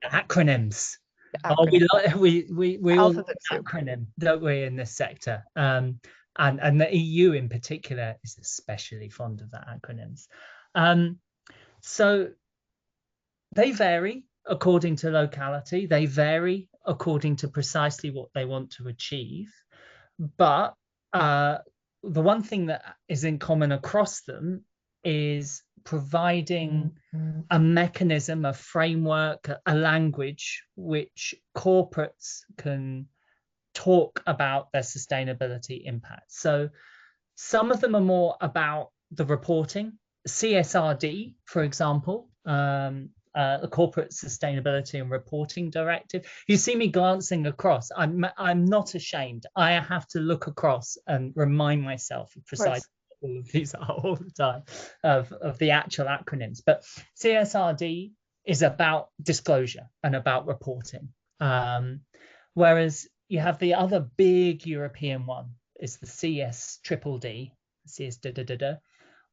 Acronyms. The Oh, acronym. we all love Alphabet an soup. acronym, don't we, in this sector? And the EU in particular is especially fond of the acronyms. So they vary according to locality. They vary according to precisely what they want to achieve. But the one thing that is in common across them is providing a mechanism, a framework, a language which corporates can talk about their sustainability impact. So some of them are more about the reporting. CSRD, for example, the Corporate Sustainability and Reporting Directive. You see me glancing across. I'm not ashamed. I have to look across and remind myself of precisely all of these are all the time of the actual acronyms. But CSRD is about disclosure and about reporting. Whereas you have the other big European one is the CSDDD, CSDDD,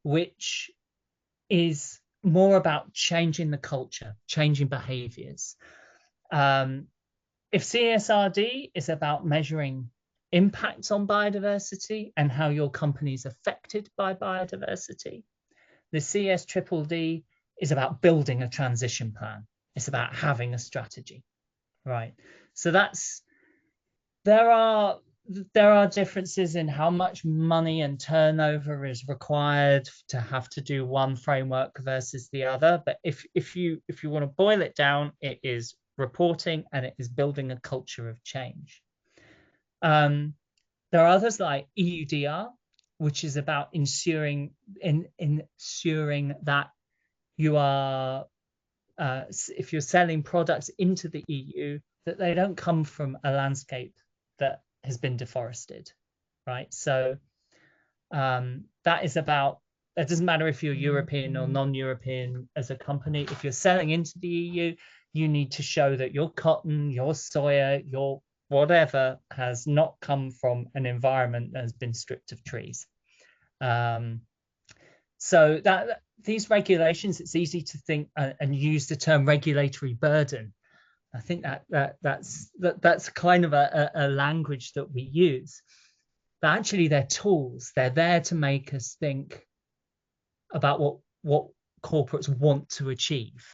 which is more about changing the culture, changing behaviors. If CSRD is about measuring impacts on biodiversity and how your company is affected by biodiversity, the CSDDD is about building a transition plan. It's about having a strategy, right? So there are differences in how much money and turnover is required to have to do one framework versus the other. But if you want to boil it down, it is reporting and it is building a culture of change. There are others like EUDR, which is about ensuring that you are, if you're selling products into the EU, that they don't come from a landscape that has been deforested, right? So that is about, it doesn't matter if you're European or non-European as a company. If you're selling into the EU, you need to show that your cotton, your soya, your whatever has not come from an environment that has been stripped of trees. So that these regulations, it's easy to think and use the term regulatory burden. I think that's kind of a language that we use, but actually they're tools. They're there to make us think about what corporates want to achieve.